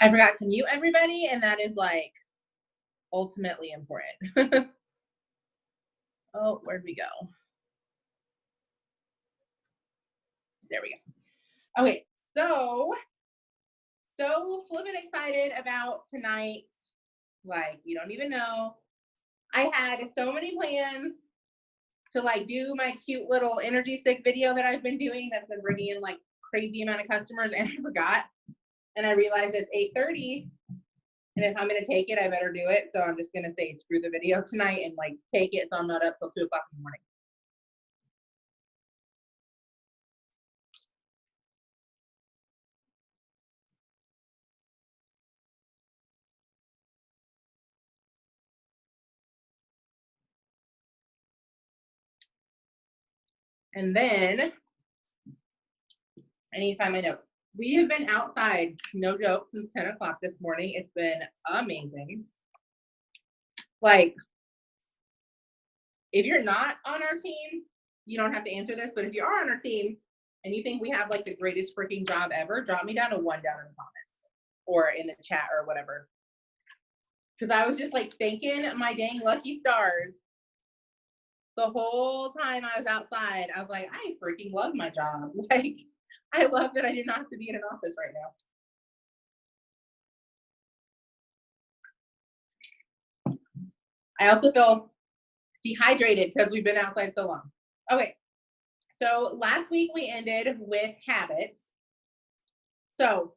I forgot to mute everybody, and that is like ultimately important. Oh, where'd we go? There we go. Okay, so flippin' excited about tonight. Like, you don't even know. I had so many plans to like do my cute little energy stick video that I've been doing that's been bringing in like crazy amount of customers, and I forgot. And I realized it's 8:30. And if I'm going to take it, I better do it. So I'm just going to say, screw the video tonight and like take it so I'm not up till 2 o'clock in the morning. And then I need to find my notes. We have been outside, no joke, since 10 o'clock this morning. It's been amazing. Like, if you're not on our team, you don't have to answer this, but if you are on our team and you think we have like the greatest freaking job ever, drop me down a 1 down in the comments or in the chat or whatever. Because I was just like thanking my dang lucky stars the whole time I was outside. I was like, I freaking love my job. Like, I love that I do not have to be in an office right now. I also feel dehydrated because we've been outside so long. Okay, so last week we ended with habits. So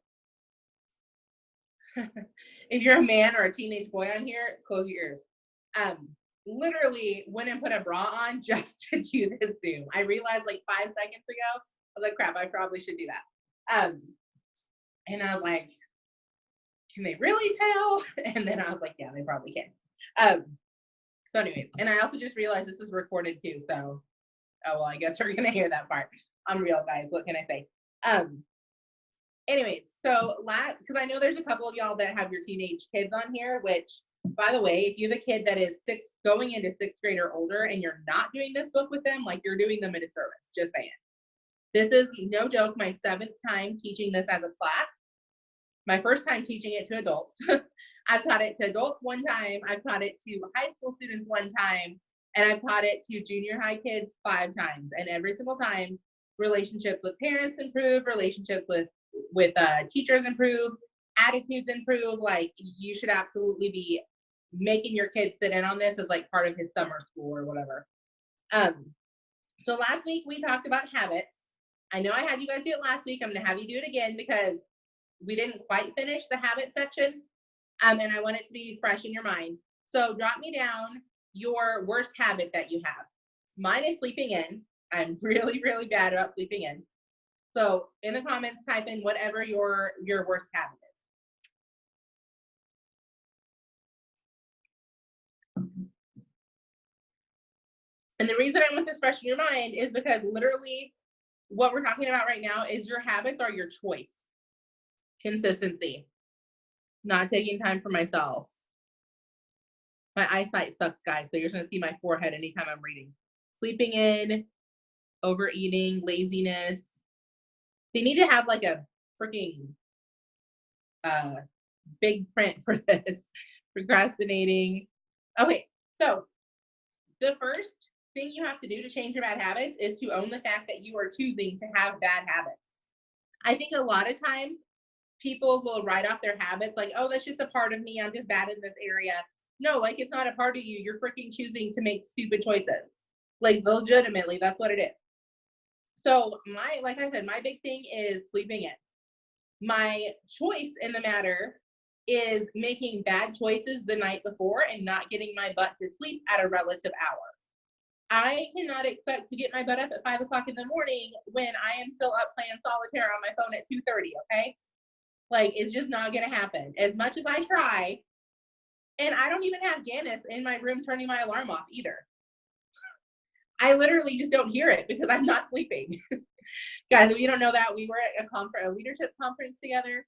if you're a man or a teenage boy on here, close your ears. Literally went and put a bra on just to do this Zoom. I realized like 5 seconds ago, I was like, crap, I probably should do that. And I was like, can they really tell? And then I was like, yeah, they probably can. So anyways, and I also just realized this is recorded too. So, oh, well, I guess we're going to hear that part. I'm real, guys. What can I say? Anyways, so because I know there's a couple of y'all that have your teenage kids on here, which, by the way, if you have a kid that is going into 6th grade or older and you're not doing this book with them, like you're doing them a disservice, just saying. This is, no joke, my 7th time teaching this as a class. My first time teaching it to adults. I've taught it to adults 1 time. I've taught it to high school students 1 time. And I've taught it to junior high kids 5 times. And every single time, relationships with parents improve, relationships with teachers improve, attitudes improve. Like, you should absolutely be making your kid sit in on this as like part of his summer school or whatever. So last week we talked about habits. I know I had you guys do it last week. I'm going to have you do it again because we didn't quite finish the habit section. And I want it to be fresh in your mind. So drop me down your worst habit that you have. Mine is sleeping in. I'm really, really bad about sleeping in. So in the comments, type in whatever your worst habit is. And the reason I want this fresh in your mind is because literally what we're talking about right now is your habits are your choice. Consistency. Not taking time for myself. My eyesight sucks, guys, so you're just gonna see my forehead anytime I'm reading. Sleeping in, overeating, laziness. They need to have like a freaking uh big print for this. Procrastinating. Okay, so the first thing you have to do to change your bad habits is to own the fact that you are choosing to have bad habits. I think a lot of times people will write off their habits like, oh, that's just a part of me. I'm just bad in this area. No, like it's not a part of you. You're freaking choosing to make stupid choices. Like legitimately, that's what it is. So like I said, my big thing is sleeping in. My choice in the matter is making bad choices the night before and not getting my butt to sleep at a relative hour. I cannot expect to get my butt up at 5 o'clock in the morning when I am still up playing solitaire on my phone at 2:30. Okay, like it's just not gonna happen. As much as I try, and I don't even have Janice in my room turning my alarm off either. I literally just don't hear it because I'm not sleeping. Guys, if you don't know that, we were at a leadership conference together,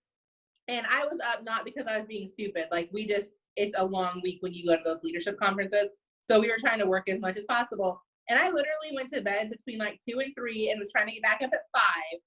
and I was up not because I was being stupid. Like it's a long week when you go to those leadership conferences. So we were trying to work as much as possible. And I literally went to bed between like 2 and 3 and was trying to get back up at 5.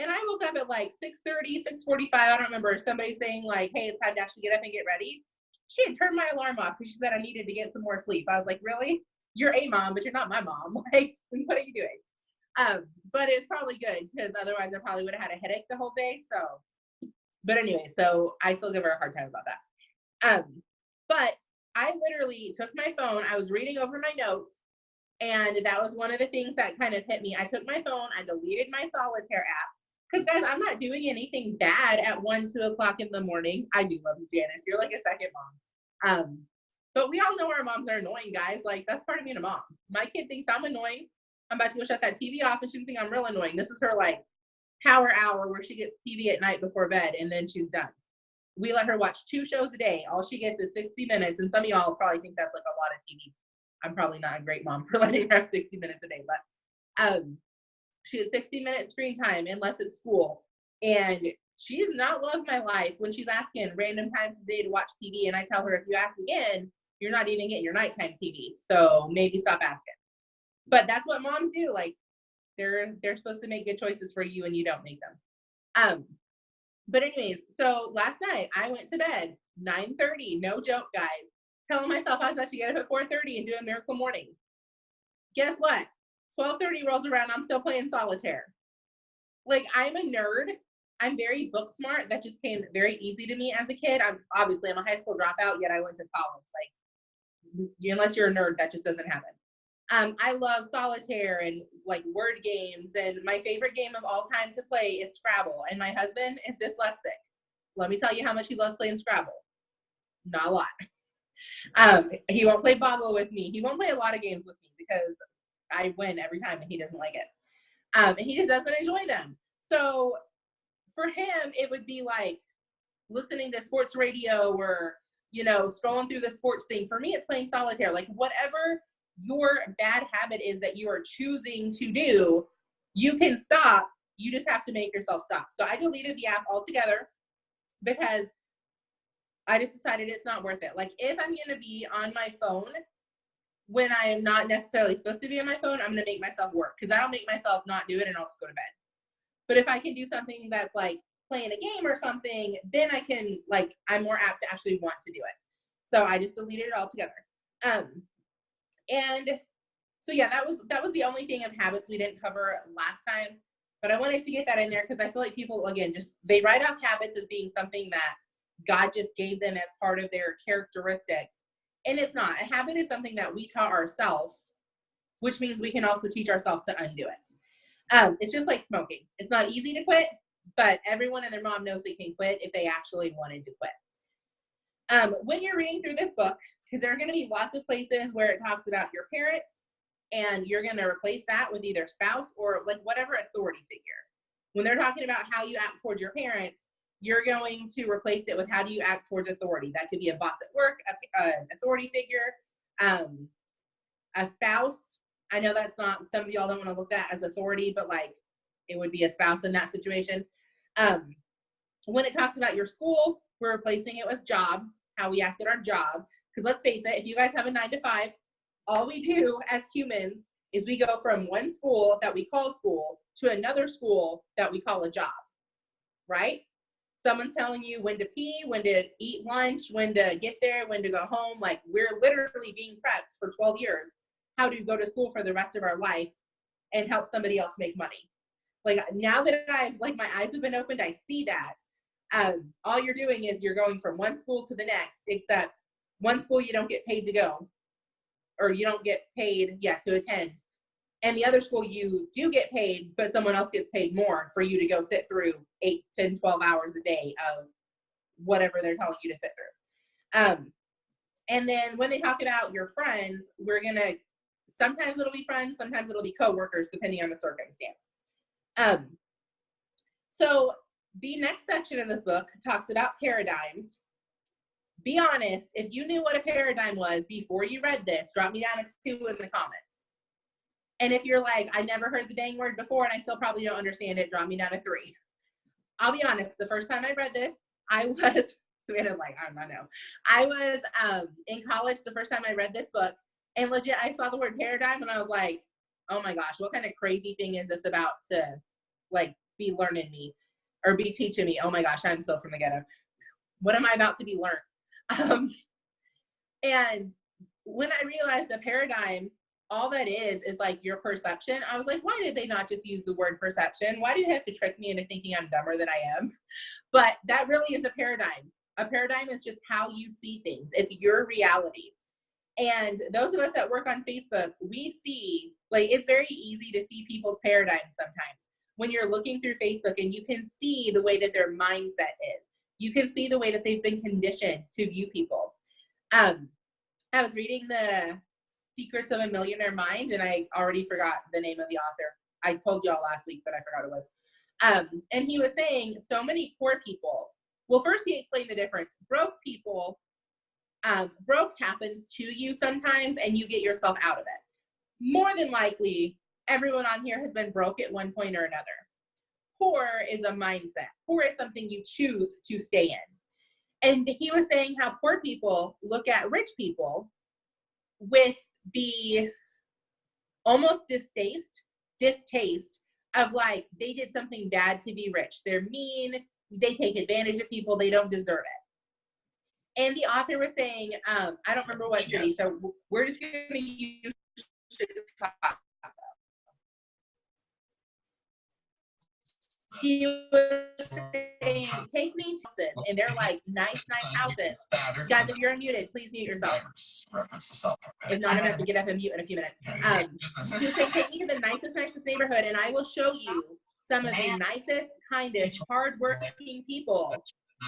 And I woke up at like 6:30, 6:45. I don't remember, somebody saying like, hey, it's time to actually get up and get ready. She had turned my alarm off because she said I needed to get some more sleep. I was like, really? You're a mom, but you're not my mom. Like, what are you doing? But it's probably good because otherwise I probably would have had a headache the whole day. So, but anyway, so I still give her a hard time about that. But I literally took my phone. I was reading over my notes, and that was one of the things that kind of hit me. I took my phone. I deleted my solitaire app. Because, guys, I'm not doing anything bad at 1, 2 o'clock in the morning. I do love you, Janice. You're like a second mom. But we all know our moms are annoying, guys. Like, that's part of being a mom. My kid thinks I'm annoying. I'm about to go shut that TV off, and she thinks I'm real annoying. This is her, like, power hour where she gets TV at night before bed, and then she's done. We let her watch 2 shows a day. All she gets is 60 minutes, and some of y'all probably think that's, like, a lot of TV. I'm probably not a great mom for letting her have 60 minutes a day, but she had 60 minutes screen time unless it's school. And she does not love my life when she's asking random times of the day to watch TV. And I tell her, if you ask again, you're not even getting your nighttime TV. So maybe stop asking. But that's what moms do. Like they're supposed to make good choices for you and you don't make them. But anyways, so last night I went to bed 9:30, no joke, guys, telling myself I was about to get up at 4:30 and do a miracle morning. Guess what? 12:30 rolls around, I'm still playing solitaire. Like, I'm a nerd. I'm very book smart. That just came very easy to me as a kid. I'm a high school dropout, yet I went to college. Like, unless you're a nerd, that just doesn't happen. I love solitaire and like word games. And my favorite game of all time to play is Scrabble. And my husband is dyslexic. Let me tell you how much he loves playing Scrabble. Not a lot. He won't play Boggle with me. He won't play a lot of games with me because I win every time and he doesn't like it. And he just doesn't enjoy them. So for him, it would be like listening to sports radio or, scrolling through the sports thing. For me, it's playing solitaire. Like whatever your bad habit is that you are choosing to do, you can stop. You just have to make yourself stop. So I deleted the app altogether because I just decided it's not worth it. Like if I'm going to be on my phone when I am not necessarily supposed to be on my phone, I'm going to make myself work because I don't make myself not do it and I'll just go to bed. But if I can do something that's like playing a game or something, then I can I'm more apt to actually want to do it. So I just deleted it altogether. And so yeah, that was the only thing of habits we didn't cover last time. But I wanted to get that in there because I feel like people, again, they write off habits as being something that God just gave them as part of their characteristics. And it's not. A habit is something that we taught ourselves, which means we can also teach ourselves to undo it. It's just like smoking. It's not easy to quit, but everyone and their mom knows they can quit if they actually wanted to quit. When you're reading through this book, because there are going to be lots of places where it talks about your parents, and you're going to replace that with either spouse or like whatever authority figure. When they're talking about how you act towards your parents, you're going to replace it with how do you act towards authority. That could be a boss at work, an authority figure, a spouse. I know that's not, some of y'all don't want to look at as authority, but like it would be a spouse in that situation. When it talks about your school, we're replacing it with job, how we act at our job. Because let's face it, if you guys have a 9 to 5, all we do as humans is we go from one school that we call school to another school that we call a job, right? Someone's telling you when to pee, when to eat lunch, when to get there, when to go home. Like, we're literally being prepped for 12 years how to go to school for the rest of our life and help somebody else make money. Like, now that I've, like, my eyes have been opened, I see that. All you're doing is you're going from one school to the next, except one school you don't get paid to go, or you don't get paid, to attend. And the other school you do get paid, but someone else gets paid more for you to go sit through 8, 10, 12 hours a day of whatever they're telling you to sit through. And then when they talk about your friends, we're going to, sometimes it'll be friends, sometimes it'll be coworkers, depending on the circumstance. So the next section of this book talks about paradigms. Be honest, if you knew what a paradigm was before you read this, drop me down a 2 in the comments. And if you're like, I never heard the dang word before and I still probably don't understand it, drop me down a 3. I'll be honest, the first time I read this, I was, Savannah's like, I don't know. I was in college the first time I read this book, and legit, I saw the word paradigm and I was like, oh my gosh, what kind of crazy thing is this about to, like, be learning me or be teaching me? Oh my gosh, I'm so from the ghetto. What am I about to be learned? And when I realized a paradigm, all that is like your perception, I was like, why did they not just use the word perception? Why do they have to trick me into thinking I'm dumber than I am? But that really is a paradigm. A paradigm is just how you see things. It's your reality. And those of us that work on Facebook, we see, like, it's very easy to see people's paradigms sometimes when you're looking through Facebook, and you can see the way that their mindset is. You can see the way that they've been conditioned to view people. I was reading the Secrets of a Millionaire Mind, and I already forgot the name of the author. I told y'all last week, but I forgot it was. And he was saying so many poor people. Well, first he explained the difference. Broke people, broke happens to you sometimes, and you get yourself out of it. More than likely, everyone on here has been broke at one point or another. Poor is a mindset. Poor is something you choose to stay in. And he was saying how poor people look at rich people with the almost distaste of, like, they did something bad to be rich. They're mean. They take advantage of people. They don't deserve it. And the author was saying, I don't remember what city, so we're just going to use Chicago. He was saying, take me to houses, and they're like nice houses. Guys, if you're unmuted, please mute yourself. If not, I'm gonna have to get up and mute in a few minutes. He was saying, take me to the nicest neighborhood, and I will show you some of the nicest, kindest, hardworking people,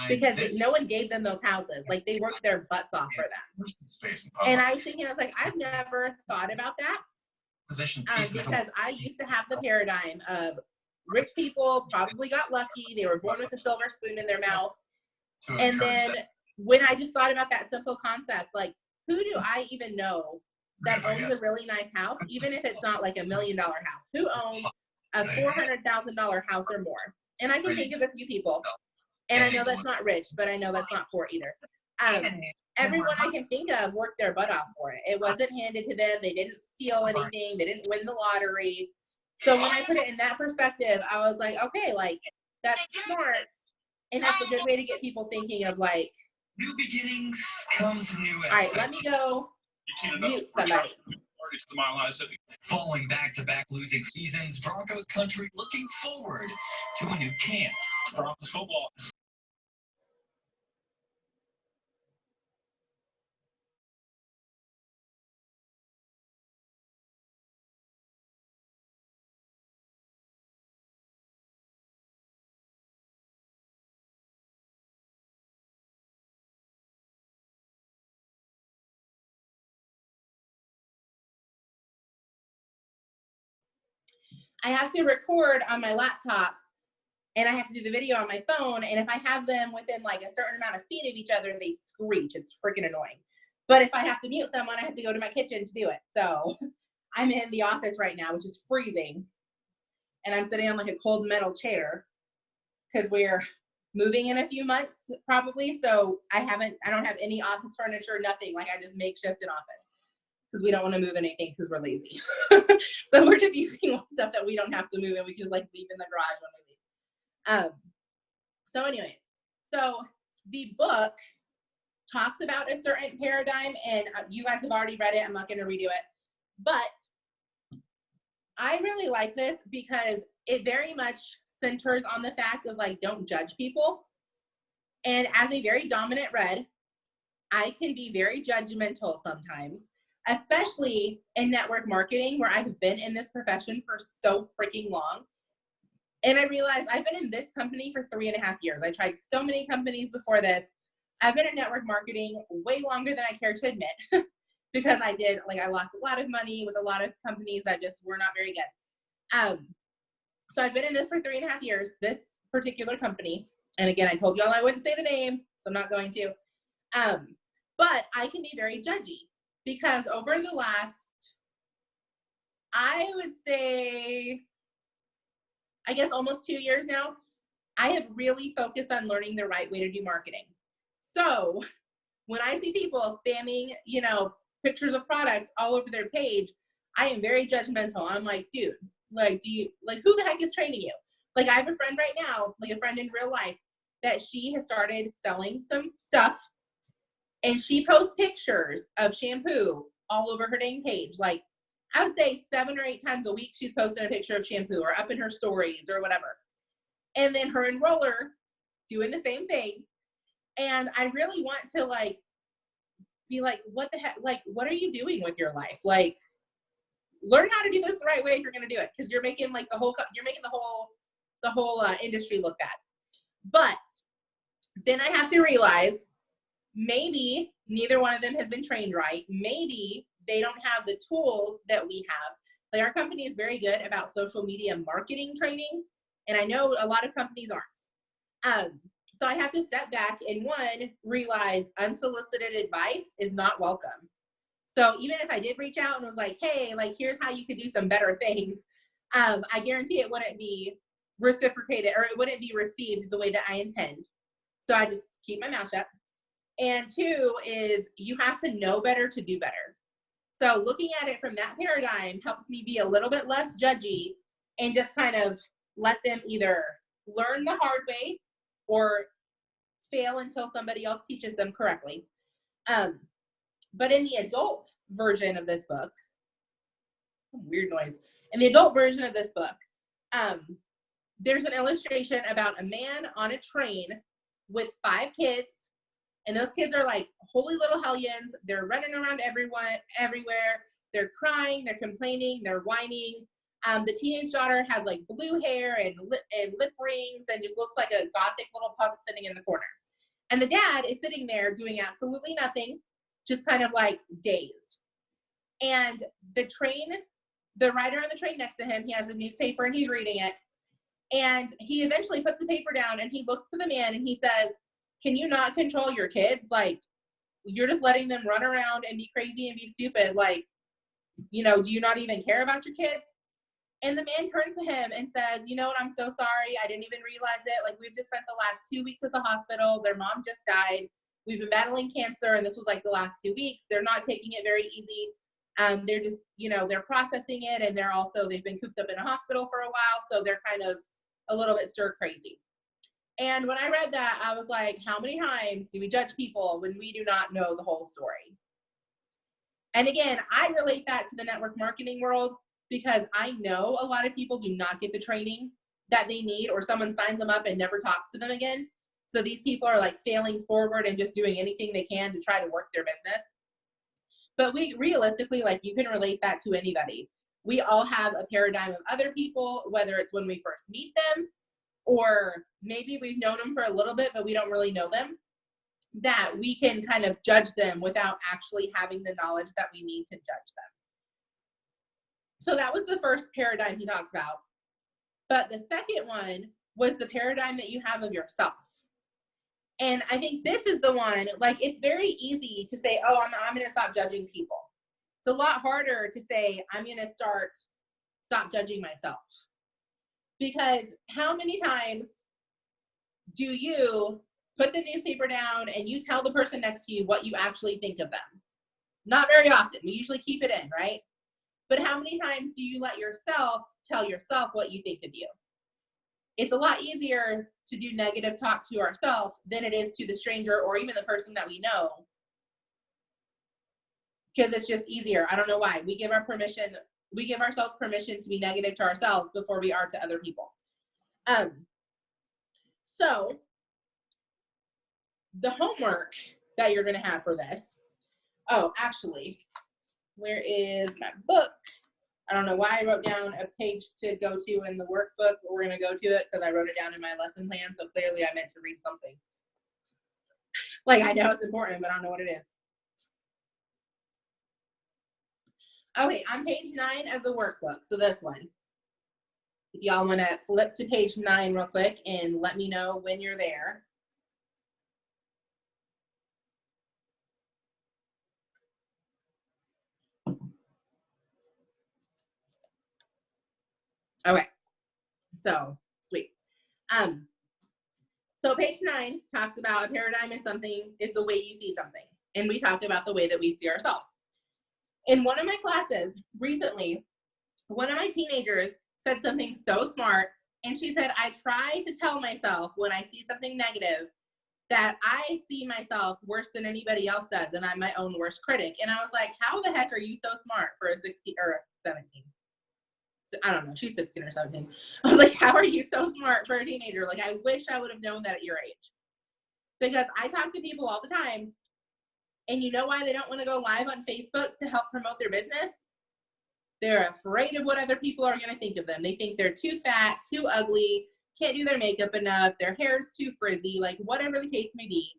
because no one gave them those houses. Like, they worked their butts off for them. And I was thinking, I was like, I've never thought about that, because I used to have the paradigm of rich people probably got lucky. They were born with a silver spoon in their mouth. And then when I just thought about that simple concept, like, who do I even know that owns a really nice house, even if it's not like $1 million house? Who owns a $400,000 house or more? And I can think of a few people. And I know that's not rich, but I know that's not poor either. Everyone I can think of worked their butt off for it. It wasn't handed to them. They didn't steal anything. They didn't win the lottery. So when I put it in that perspective, I was like, okay, like, that's smart. And that's a good way to get people thinking of, like, new beginnings comes new. All right, let me go mute somebody. Following back-to-back losing seasons, Broncos country looking forward to a new camp. Broncos football. I have to record on my laptop, and I have to do the video on my phone, and if I have them within, like, a certain amount of feet of each other, they screech. It's freaking annoying. But if I have to mute someone, I have to go to my kitchen to do it. So I'm in the office right now, which is freezing, and I'm sitting on, like, a cold metal chair because we're moving in a few months probably. So I don't have any office furniture, nothing. Like I just makeshift an office because we don't want to move anything because we're lazy. So we're just using stuff that we don't have to move and we can like leave in the garage when we leave. So anyways, so the book talks about a certain paradigm, and you guys have already read it. I'm not going to redo it, but I really like this because it very much centers on the fact of like, don't judge people. And as a very dominant red, I can be very judgmental sometimes, especially in network marketing where I've been in this profession for so freaking long. And I realized I've been in this company for 3.5 years. I tried so many companies before this. I've been in network marketing way longer than I care to admit because I lost a lot of money with a lot of companies that just were not very good. So I've been in this for 3.5 years, this particular company. And again, I told y'all I wouldn't say the name, so I'm not going to. But I can be very judgy because over the last, I would say, I guess almost 2 years now, I have really focused on learning the right way to do marketing. So when I see people spamming, pictures of products all over their page, I am very judgmental. I'm like, dude, like, who the heck is training you? Like, I have a friend right now, like a friend in real life, that she has started selling some stuff, and she posts pictures of shampoo all over her dang page. Like, I would say 7 or 8 times a week, she's posting a picture of shampoo or up in her stories or whatever. And then her enroller doing the same thing. And I really want to like, be like, what the heck? Like, what are you doing with your life? Like, learn how to do this the right way if you're going to do it. Cause you're making like the whole industry look bad. But then I have to realize maybe neither one of them has been trained right. Maybe they don't have the tools that we have. Like, our company is very good about social media marketing training, and I know a lot of companies aren't. So I have to step back and realize unsolicited advice is not welcome. So even if I did reach out and was like, hey, like, here's how you could do some better things, I guarantee it wouldn't be reciprocated, or it wouldn't be received the way that I intend. So I just keep my mouth shut. And 2 is you have to know better to do better. So looking at it from that paradigm helps me be a little bit less judgy and just kind of let them either learn the hard way or fail until somebody else teaches them correctly. But in the adult version of this book, weird noise. In the adult version of this book, there's an illustration about a man on a train with 5 kids. And those kids are like holy little hellions. They're running around everywhere. They're crying, they're complaining, they're whining. The teenage daughter has like blue hair and lip rings and just looks like a gothic little punk sitting in the corner. And the dad is sitting there doing absolutely nothing, just kind of like dazed. And the rider on the train next to him, he has a newspaper and he's reading it. And he eventually puts the paper down and he looks to the man and he says, can you not control your kids? Like, you're just letting them run around and be crazy and be stupid. Like, do you not even care about your kids? And the man turns to him and says, you know what? I'm so sorry. I didn't even realize it. Like, we've just spent the last 2 weeks at the hospital. Their mom just died. We've been battling cancer, and this was like the last 2 weeks. They're not taking it very easy. They're just, they're processing it, and they've been cooped up in a hospital for a while, so they're kind of a little bit stir crazy. And when I read that, I was like, how many times do we judge people when we do not know the whole story? And again, I relate that to the network marketing world because I know a lot of people do not get the training that they need, or someone signs them up and never talks to them again. So these people are like failing forward and just doing anything they can to try to work their business. But we realistically, like, you can relate that to anybody. We all have a paradigm of other people, whether it's when we first meet them, or maybe we've known them for a little bit, but we don't really know them, that we can kind of judge them without actually having the knowledge that we need to judge them. So that was the first paradigm he talked about. But the second one was the paradigm that you have of yourself. And I think this is the one, like, it's very easy to say, oh, I'm going to stop judging people. It's a lot harder to say, I'm going to stop judging myself. Because how many times do you put the newspaper down and you tell the person next to you what you actually think of them? Not very often. We usually keep it in, right? But how many times do you let yourself tell yourself what you think of you? It's a lot easier to do negative talk to ourselves than it is to the stranger or even the person that we know, because it's just easier. I don't know why. We give ourselves permission to be negative to ourselves before we are to other people. So the homework that you're going to have for this, oh, actually, where is my book? I don't know why I wrote down a page to go to in the workbook, but we're going to go to it because I wrote it down in my lesson plan. So clearly I meant to read something. Like, I know it's important, but I don't know what it is. Okay, on page 9 of the workbook. So this one. If y'all want to flip to page 9 real quick and let me know when you're there. Okay, so sweet. So page 9 talks about a paradigm is the way you see something. And we talked about the way that we see ourselves. In one of my classes recently, one of my teenagers said something so smart, and she said, I try to tell myself when I see something negative that I see myself worse than anybody else does, and I'm my own worst critic. And I was like, how the heck are you so smart for a 16 or 17? I don't know, she's 16 or 17. I was like, how are you so smart for a teenager? Like, I wish I would have known that at your age. Because I talk to people all the time, and you know why they don't want to go live on Facebook to help promote their business? They're afraid of what other people are going to think of them. They think they're too fat, too ugly, can't do their makeup enough, their hair's too frizzy, like whatever the case may be.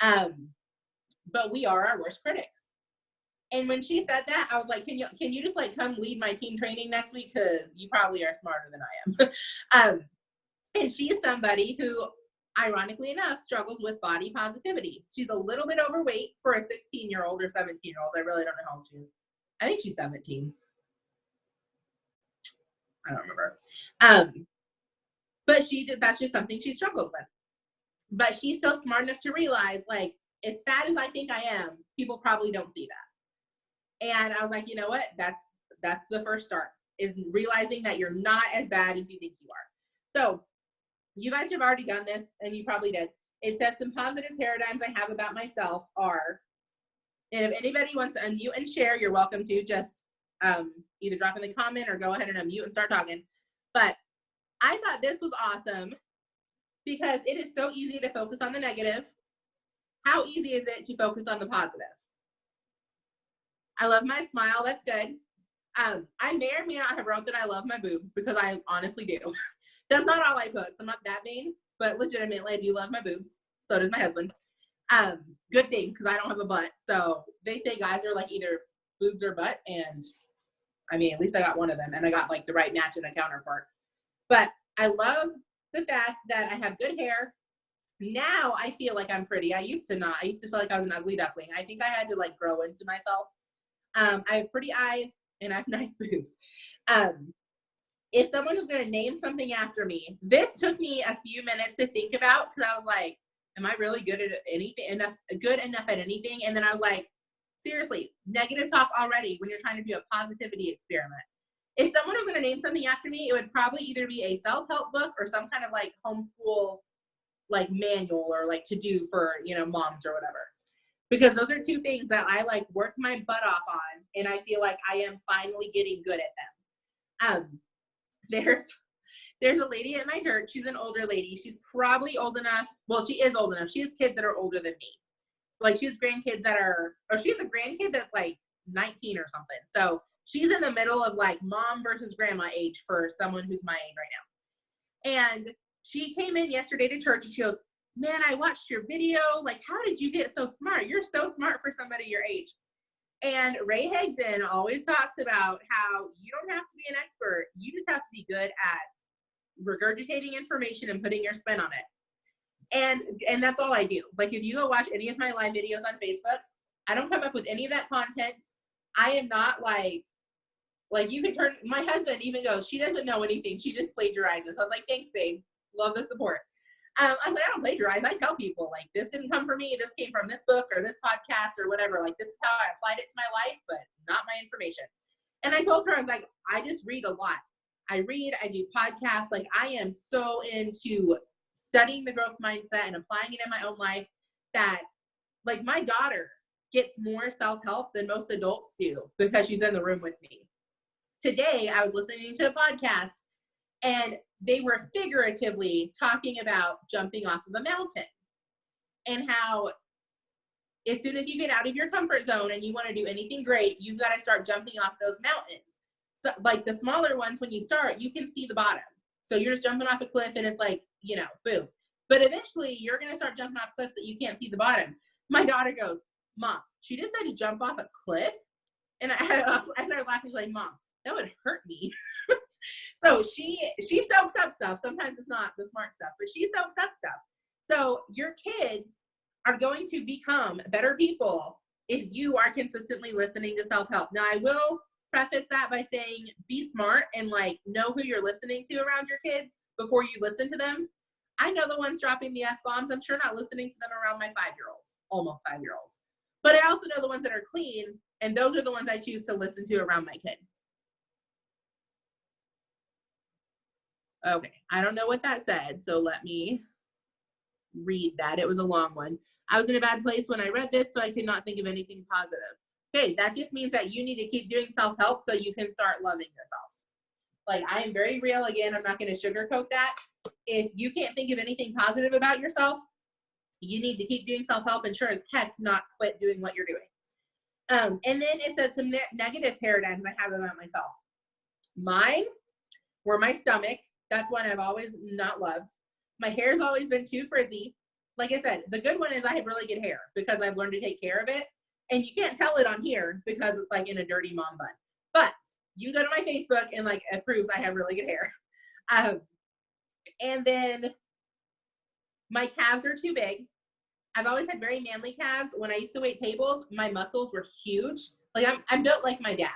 But we are our worst critics. And when she said that, I was like, can you just like come lead my team training next week? Because you probably are smarter than I am. And she's somebody who, ironically enough, struggles with body positivity. She's a little bit overweight for a 16-year-old or 17-year-old. I really don't know how old she is. I think she's 17. I don't remember. But that's just something she struggles with. But she's still smart enough to realize, like, as fat as I think I am, people probably don't see that. And I was like, you know what? That's the first start, is realizing that you're not as bad as you think you are. So you guys have already done this, and you probably did. It says some positive paradigms I have about myself are, and if anybody wants to unmute and share, you're welcome to. Just either drop in the comment or go ahead and unmute and start talking. But I thought this was awesome because it is so easy to focus on the negative. How easy is it to focus on the positive? I love my smile. That's good. I may or may not have wrote that I love my boobs, because I honestly do. That's not all I put. I'm not that vain, but legitimately I do love my boobs. So does my husband. Good thing, because I don't have a butt. So they say guys are like either boobs or butt, and I mean, at least I got one of them, and I got like the right match and a counterpart. But I love the fact that I have good hair. Now I feel like I'm pretty. I used to not. I used to feel like I was an ugly duckling. I think I had to like grow into myself. I have pretty eyes and I have nice boobs. If someone was going to name something after me, this took me a few minutes to think about, because I was like, am I really good at anything, good enough at anything? And then I was like, seriously, negative talk already when you're trying to do a positivity experiment. If someone was going to name something after me, it would probably either be a self-help book or some kind of like homeschool like manual or like to do for, moms or whatever. Because those are two things that I like work my butt off on, and I feel like I am finally getting good at them. There's a lady at my church. She's an older lady. She's probably old enough. Well, she is old enough. She has kids that are older than me. Like she has grandkids she has a grandkid that's like 19 or something. So she's in the middle of like mom versus grandma age for someone who's my age right now. And she came in yesterday to church and she goes, man, I watched your video. Like, how did you get so smart? You're so smart for somebody your age. And Ray Hagdon always talks about how you don't have to be an expert. You just have to be good at regurgitating information and putting your spin on it. And that's all I do. Like, if you go watch any of my live videos on Facebook, I don't come up with any of that content. I am not like you can turn, my husband even goes, she doesn't know anything. She just plagiarizes. I was like, thanks, babe. Love the support. I was like, I don't plagiarize. I tell people, like, this didn't come from me. This came from this book or this podcast or whatever. Like, this is how I applied it to my life, but not my information. And I told her, I was like, I just read a lot. I read, I do podcasts. Like, I am so into studying the growth mindset and applying it in my own life that, like, my daughter gets more self-help than most adults do because she's in the room with me. Today, I was listening to a podcast and they were figuratively talking about jumping off of a mountain and how as soon as you get out of your comfort zone and you want to do anything great, you've got to start jumping off those mountains. So, like the smaller ones, when you start, you can see the bottom. So you're just jumping off a cliff and it's like, you know, boom. But eventually you're going to start jumping off cliffs that you can't see the bottom. My daughter goes, Mom, she just had to jump off a cliff? And I started laughing. She's like, Mom, that would hurt me. So she soaks up stuff. Sometimes it's not the smart stuff, but she soaks up stuff. So your kids are going to become better people if you are consistently listening to self-help. Now, I will preface that by saying be smart and like know who you're listening to around your kids before you listen to them. I know the ones dropping the F-bombs. I'm sure not listening to them around my 5-year-olds, almost 5-year-olds. But I also know the ones that are clean, and those are the ones I choose to listen to around my kid. Okay, I don't know what that said, so let me read that. It was a long one. I was in a bad place when I read this, so I could not think of anything positive. Okay, that just means that you need to keep doing self-help so you can start loving yourself. Like, I am very real. Again, I'm not going to sugarcoat that. If you can't think of anything positive about yourself, you need to keep doing self-help and sure as heck not quit doing what you're doing. And then it said some negative paradigms I have about myself. Mine were my stomach. That's one I've always not loved. My hair's always been too frizzy. Like I said, the good one is I have really good hair because I've learned to take care of it. And you can't tell it on here because it's like in a dirty mom bun. But you can go to my Facebook and like it proves I have really good hair. And then my calves are too big. I've always had very manly calves. When I used to wait tables, my muscles were huge. Like I'm built like my dad.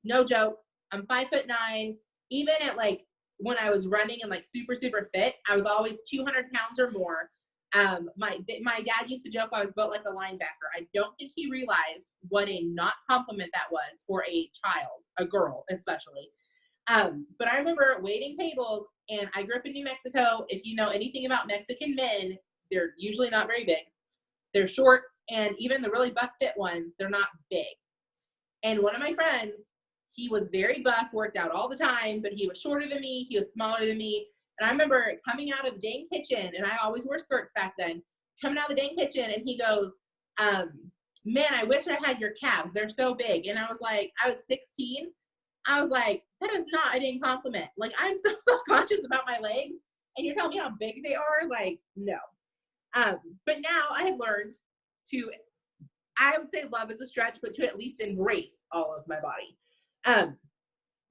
No joke. I'm 5'9". Even at like when I was running and like super fit, I was always 200 pounds or more. My dad used to joke I was built like a linebacker. I don't think he realized what a not compliment that was for a child, a girl especially. But I remember waiting tables, and I grew up in New Mexico. If you know anything about Mexican men, they're usually not very big. They're short, and even the really buff fit ones, they're not big. And one of my friends, he was very buff, worked out all the time, but he was shorter than me. He was smaller than me. And I remember coming out of the dang kitchen, and I always wore skirts back then, coming out of the dang kitchen, and he goes, man, I wish I had your calves. They're so big. And I was like, I was 16. I was like, that is not a dang compliment. Like, I'm so self-conscious about my legs, and you're telling me how big they are? Like, no. But now I have learned to, I would say love is a stretch, but to at least embrace all of my body.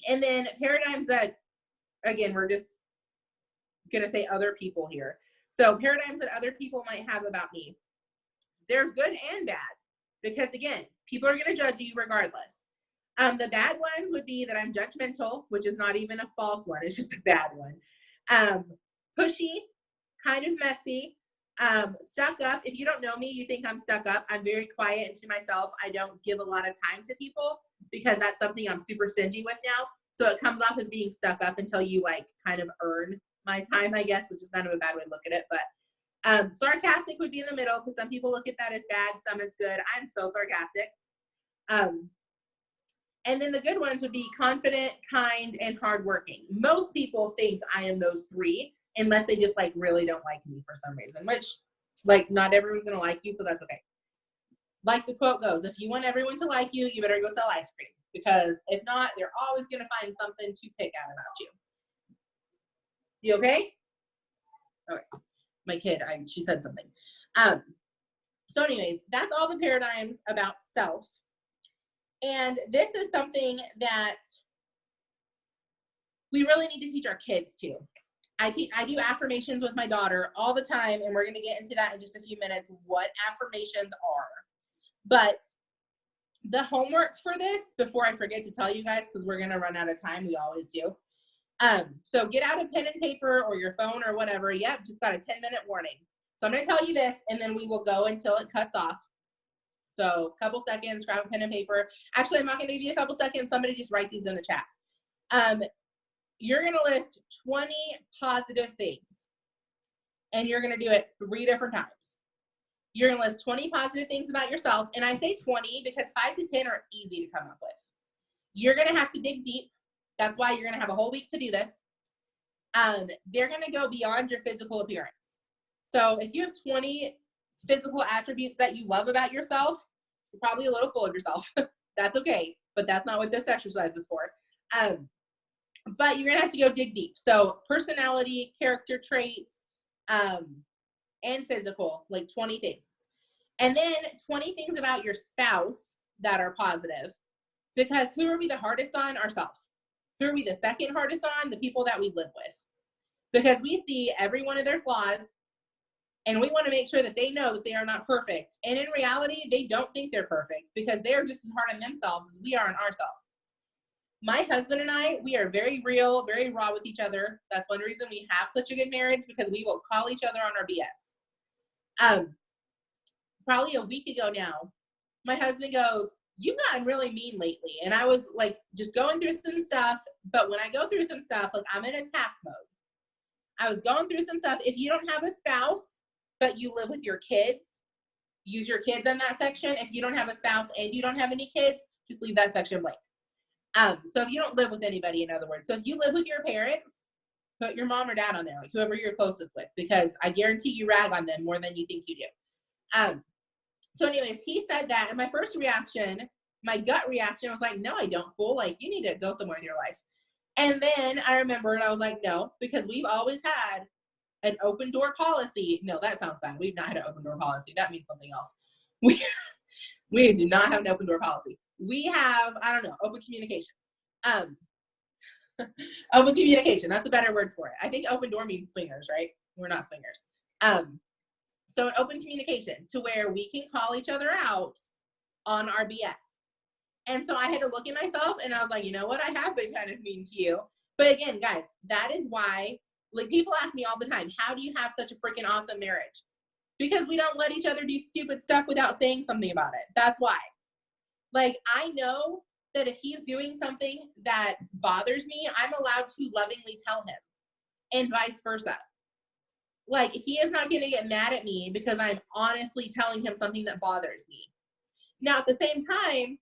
And then paradigms that, again, we're just going to say other people here. So paradigms that other people might have about me. There's good and bad, because again, people are going to judge you regardless. The bad ones would be that I'm judgmental, which is not even a false one. It's just a bad one. Pushy, kind of messy, stuck up. If you don't know me, you think I'm stuck up. I'm very quiet and to myself. I don't give a lot of time to people because that's something I'm super stingy with now. So it comes off as being stuck up until you like kind of earn my time, I guess, which is kind of a bad way to look at it. But sarcastic would be in the middle because some people look at that as bad, some as good. I'm so sarcastic. And then the good ones would be confident, kind, and hardworking. Most people think I am those three, unless they just like really don't like me for some reason, which like not everyone's going to like you, so that's okay. Like the quote goes, if you want everyone to like you, you better go sell ice cream, because if not, they're always going to find something to pick out about you. You okay? Okay. My kid, she said something. So anyways, that's all the paradigms about self. And this is something that we really need to teach our kids too. I do affirmations with my daughter all the time, and we're going to get into that in just a few minutes, what affirmations are. But the homework for this, before I forget to tell you guys, because we're going to run out of time, we always do, So get out a pen and paper or your phone or whatever. Yep, just got a 10-minute warning. So I'm going to tell you this, and then we will go until it cuts off. So a couple seconds, grab a pen and paper. Actually, I'm not going to give you a couple seconds. Somebody just write these in the chat. You're going to list 20 positive things, and you're going to do it 3 different times. You're going to list 20 positive things about yourself, and I say 20 because 5 to 10 are easy to come up with. You're going to have to dig deep. That's why you're going to have a whole week to do this. They're going to go beyond your physical appearance. So if you have 20 physical attributes that you love about yourself, you're probably a little full of yourself. That's okay, but that's not what this exercise is for. But you're going to have to go dig deep. So personality, character traits, and physical, like 20 things. And then 20 things about your spouse that are positive. Because who are we the hardest on? Ourselves. Who are we the second hardest on? The people that we live with. Because we see every one of their flaws, and we want to make sure that they know that they are not perfect. And in reality, they don't think they're perfect because they are just as hard on themselves as we are on ourselves. My husband and I, we are very real, very raw with each other. That's one reason we have such a good marriage, because we will call each other on our BS. Probably a week ago now, my husband goes, "You've gotten really mean lately." And I was like, just going through some stuff. But when I go through some stuff, like I'm in attack mode. I was going through some stuff. If you don't have a spouse, but you live with your kids, use your kids in that section. If you don't have a spouse and you don't have any kids, just leave that section blank. So if you don't live with anybody, in other words, so if you live with your parents, put your mom or dad on there, like whoever you're closest with, because I guarantee you rag on them more than you think you do. So anyways, he said that, and my first reaction, my gut reaction was like, no, I don't, fool. Like, you need to go somewhere with your life. And then I remembered, I was like, no, because we've always had an open door policy. No, that sounds bad. We've not had an open door policy. That means something else. We do not have an open door policy. We have, I don't know, open communication. Open communication. That's a better word for it. I think open door means swingers, right? We're not swingers. So an open communication to where we can call each other out on our BS. And so I had to look at myself and I was like, you know what? I have been kind of mean to you. But again, guys, that is why, like, people ask me all the time, how do you have such a freaking awesome marriage? Because we don't let each other do stupid stuff without saying something about it. That's why. Like, I know that if he's doing something that bothers me, I'm allowed to lovingly tell him, and vice versa. Like, he is not going to get mad at me because I'm honestly telling him something that bothers me. Now, at the same time,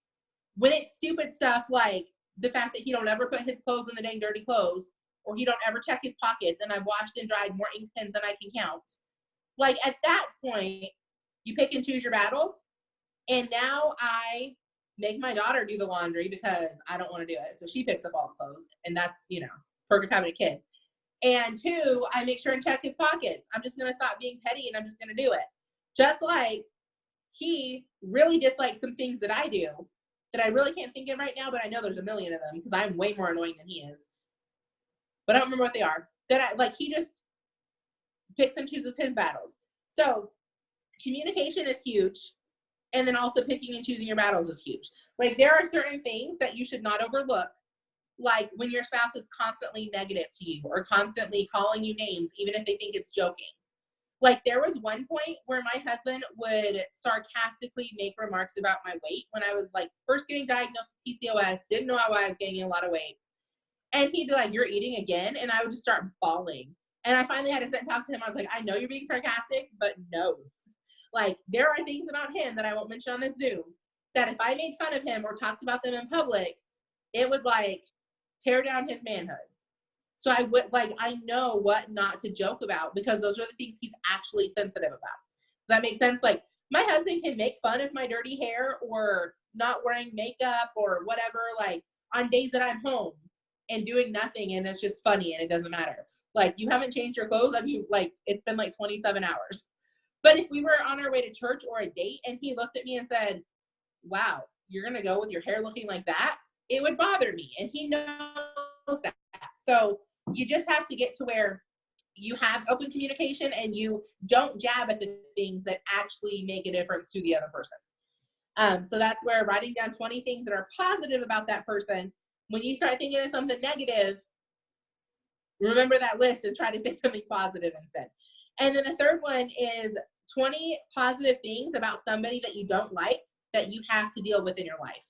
when it's stupid stuff like the fact that he don't ever put his clothes in the dang dirty clothes, or he don't ever check his pockets, and I've washed and dried more ink pens than I can count. Like, at that point, you pick and choose your battles. And now I make my daughter do the laundry because I don't want to do it. So she picks up all the clothes, and that's, you know, perk of having a kid. And 2, I make sure and check his pockets. I'm just going to stop being petty, and I'm just going to do it. Just like he really dislikes some things that I do that I really can't think of right now, but I know there's a million of them because I'm way more annoying than he is. But I don't remember what they are. He just picks and chooses his battles. So communication is huge. And then also picking and choosing your battles is huge. Like, there are certain things that you should not overlook. Like when your spouse is constantly negative to you or constantly calling you names, even if they think it's joking. Like, there was one point where my husband would sarcastically make remarks about my weight when I was like first getting diagnosed with PCOS, didn't know why I was gaining a lot of weight. And he'd be like, "You're eating again?" And I would just start bawling. And I finally had to sit and talk to him. I was like, "I know you're being sarcastic, but no. Like, there are things about him that I won't mention on this Zoom that if I made fun of him or talked about them in public, it would like tear down his manhood." So I know what not to joke about because those are the things he's actually sensitive about. Does that make sense? Like, my husband can make fun of my dirty hair or not wearing makeup or whatever, like on days that I'm home and doing nothing, and it's just funny and it doesn't matter. Like, you haven't changed your clothes. It's been like 27 hours. But if we were on our way to church or a date and he looked at me and said, "Wow, you're going to go with your hair looking like that," it would bother me. And he knows that. So you just have to get to where you have open communication and you don't jab at the things that actually make a difference to the other person. So that's where writing down 20 things that are positive about that person, when you start thinking of something negative, remember that list and try to say something positive instead. And then the third one is 20 positive things about somebody that you don't like that you have to deal with in your life.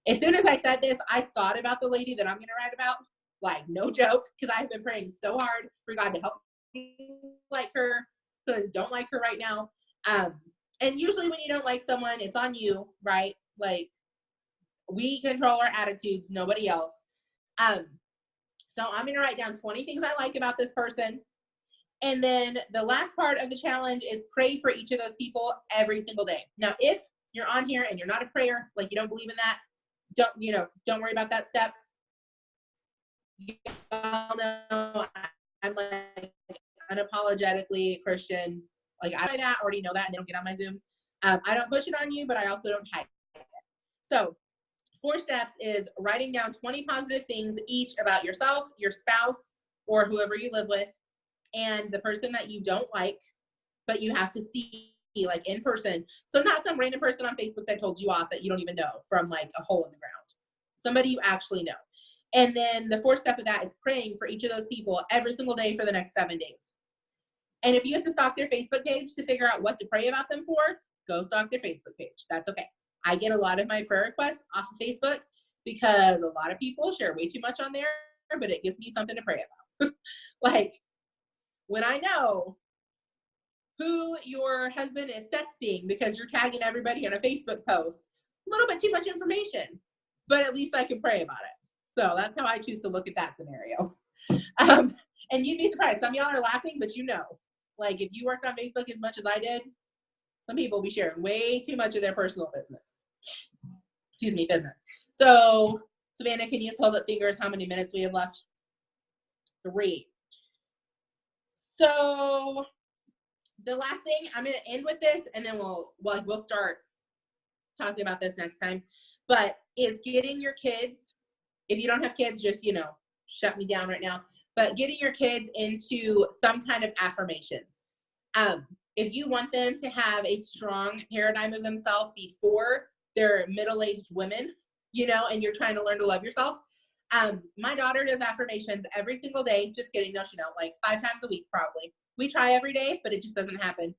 As soon as I said this, I thought about the lady that I'm going to write about, like no joke, because I've been praying so hard for God to help me like her, because I don't like her right now. And usually when you don't like someone, it's on you, right? Like, we control our attitudes, nobody else. So I'm going to write down 20 things I like about this person. And then the last part of the challenge is pray for each of those people every single day. Now, if you're on here and you're not a prayer, like you don't believe in that, don't worry about that step. You all know I'm like unapologetically Christian. Like, I already know that and they don't get on my Zooms. I don't push it on you, but I also don't hide it. So 4 steps is writing down 20 positive things each about yourself, your spouse, or whoever you live with, and the person that you don't like, but you have to see like in person. So not some random person on Facebook that told you off that you don't even know from like a hole in the ground. Somebody you actually know. And then the 4th step of that is praying for each of those people every single day for the next 7 days. And if you have to stalk their Facebook page to figure out what to pray about them for, go stalk their Facebook page. That's okay. I get a lot of my prayer requests off of Facebook because a lot of people share way too much on there, but it gives me something to pray about. Like, when I know who your husband is sexting because you're tagging everybody on a Facebook post, a little bit too much information, but at least I can pray about it. So that's how I choose to look at that scenario. And you'd be surprised. Some of y'all are laughing, but like if you worked on Facebook as much as I did, some people will be sharing way too much of their personal business. Business. So, Savannah, can you hold up fingers how many minutes we have left? 3. So the last thing, I'm going to end with this, and then we'll start talking about this next time, but is getting your kids, if you don't have kids, just, shut me down right now, but getting your kids into some kind of affirmations. If you want them to have a strong paradigm of themselves before they're middle-aged women, and you're trying to learn to love yourself. My daughter does affirmations every single day. Just kidding. No, she don't. Like 5 times a week, probably. We try every day, but it just doesn't happen.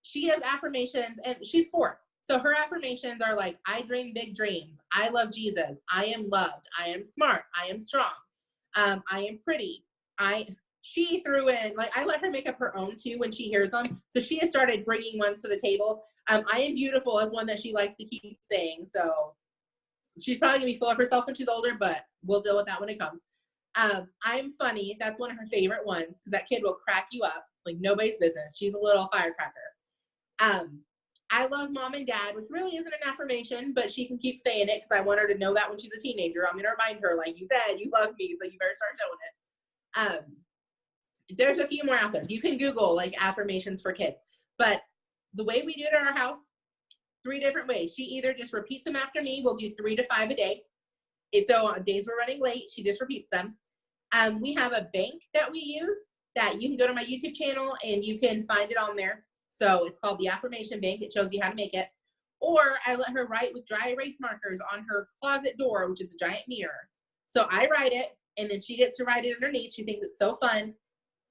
She does affirmations, and she's 4. So her affirmations are like, I dream big dreams. I love Jesus. I am loved. I am smart. I am strong. I am pretty. She threw in, like, I let her make up her own too when she hears them. So she has started bringing ones to the table. I am beautiful is one that she likes to keep saying. So she's probably gonna be full of herself when she's older, but we'll deal with that when it comes. I'm funny. That's one of her favorite ones because that kid will crack you up like nobody's business. She's a little firecracker. I love mom and dad, which really isn't an affirmation, but she can keep saying it because I want her to know that when she's a teenager. I'm gonna remind her, like you said, you love me, so you better start showing it. There's a few more out there. You can Google like affirmations for kids, but the way we do it in our house, 3 different ways. She either just repeats them after me. We'll do 3 to 5 a day. So on days we're running late, she just repeats them. We have a bank that we use that you can go to my YouTube channel and you can find it on there. So it's called the Affirmation Bank. It shows you how to make it. Or I let her write with dry erase markers on her closet door, which is a giant mirror. So I write it, and then she gets to write it underneath. She thinks it's so fun.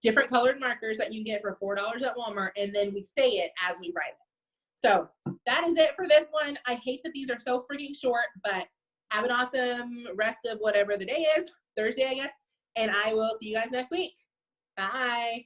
Different colored markers that you can get for $4 at Walmart, and then we say it as we write it. So that is it for this one. I hate that these are so freaking short, but have an awesome rest of whatever the day is, Thursday, I guess, and I will see you guys next week. Bye.